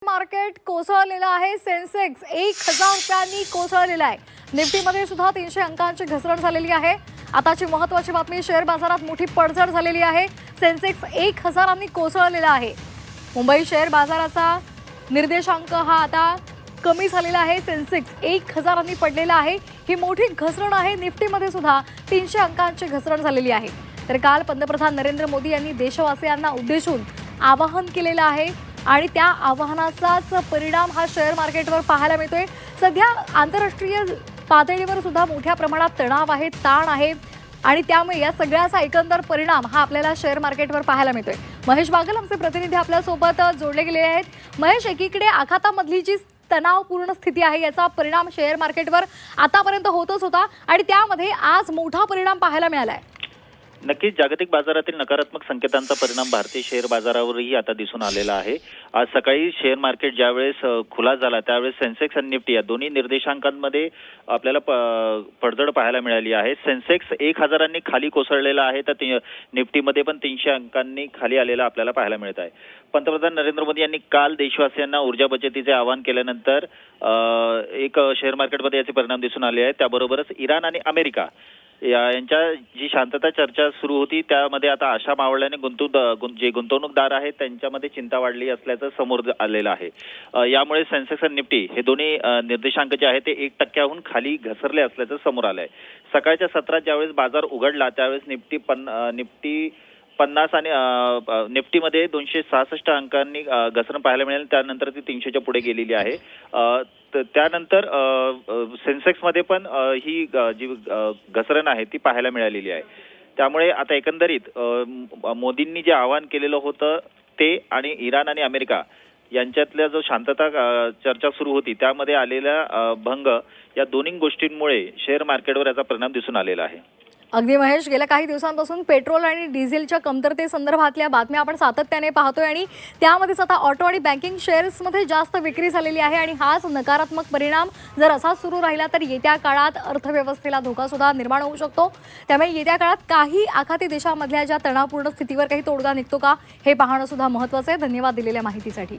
Market कोसळलेलं आहे। Sensex 1000 रुपयांनी कोसळलेला आहे। निफ्टीमध्ये सुद्धा 300 अंकांची घसरण झालेली आहे। आताची महत्त्वाची बातमी, शेअर बाजारात मोठी पडझड झालेली आहे। सेन्सेक्स 1000 कोसळलेला आहे। मुंबई शेअर बाजाराचा निर्देशांक हा आता कमी झालेला आहे। सेन्सेक्स 1000 पडलेला आहे। ही मोठी घसरण आहे। निफ्टीमध्ये सुद्धा 300 अंकांची घसरण झालेली आहे। तर काल पंतप्रधान नरेंद्र मोदी यांनी देशवासियांना उद्देशून आवाहन केलेलं आहे आणि त्या आवाहनाचाच परिणाम हा शेअर मार्केटवर पाहायला मिळतोय। सध्या आंतरराष्ट्रीय पातळीवर सुद्धा मोठ्या प्रमाणात तणाव आहे, ताण आहे आणि त्यामुळे या सगळ्याचा एकंदर परिणाम हा आपल्याला शेअर मार्केटवर पाहायला मिळतोय। महेश बागल आमचे प्रतिनिधी आपल्या सोबत जोडले गेले आहेत। महेश, एकीकडे आखातामधली जी तणावपूर्ण स्थिती आहे याचा परिणाम शेअर मार्केटवर आतापर्यंत होतच होता आणि त्यामध्ये आज मोठा परिणाम पाहायला मिळाला आहे। नक्कीच जागतिक बाजारातील नकारात्मक संकेतांचा परिणाम भारतीय शेअर बाजारावरही आता दिसून आलेला आहे। आज सकाळी शेअर मार्केट ज्यावेळेस खुला झाला त्यावेळेस सेन्सेक्स आणि निफ्टी या दोन्ही निर्देशांकांमध्ये आपल्याला पडझड पाहायला मिळाली आहे। सेन्सेक्स 1000 खाली कोसळलेला आहे, तर निफ्टीमध्ये पण 300 अंकांनी खाली आलेला आपल्याला पाहायला मिळत आहे। पंतप्रधान नरेंद्र मोदी यांनी काल देशवासियांना ऊर्जा बचतीचे आवाहन केल्यानंतर एक शेअर मार्केटमध्ये याचे परिणाम दिसून आले आहेत। त्याबरोबरच इराण आणि अमेरिका यांच्या जी शांतता चर्चा सुरू होती त्यामध्ये आता आशा मावळल्याने जे गुंतवणूकदार आहेत त्यांच्यामध्ये चिंता वाढली असल्याचं समोर आलेलं आहे। यामुळे सेन्सेक्स आणि निफ्टी हे दोन्ही निर्देशांक जे आहेत ते 1% खाली घसरले असल्याचं समोर आलंय। सकाळच्या सत्रात ज्यावेळेस बाजार उघडला त्यावेळेस निफ्टी 50 आणि निफ्टीमध्ये 266 अंकांनी घसरण पाहायला मिळाली। त्यानंतर ती 300च्या पुढे गेलेली आहे। त्यानंतर सेन्सेक्समध्ये पण ही जी घसरण आहे ती पाहायला मिळालेली आहे। त्यामुळे आता एकंदरीत मोदींनी जे आवाहन केलेलं होतं ते आणि इराण आणि अमेरिका यांच्यातल्या जो शांतता चर्चा सुरू होती त्यामध्ये आलेला भंग या दोन्ही गोष्टींमुळे शेअर मार्केटवर याचा परिणाम दिसून आलेला आहे। अगदी महेश, गेल्या काही दिवसांपासून पेट्रोल आणि डिझेलच्या कमतरतेसंदर्भातल्या बातम्या आपण सातत्याने पाहतोय आणि त्यामध्येच आता ऑटो आणि बँकिंग शेअर्समध्ये जास्त विक्री झालेली आहे आणि हाच नकारात्मक परिणाम जर असाच सुरू राहिला तर येत्या काळात अर्थव्यवस्थेला धोका सुद्धा निर्माण होऊ शकतो। त्यामुळे येत्या काळात काही आखाती देशांमधल्या ज्या तणावपूर्ण स्थितीवर काही तोडगा निघतो का हे पाहणं सुद्धा महत्त्वाचं आहे। धन्यवाद दिलेल्या माहितीसाठी।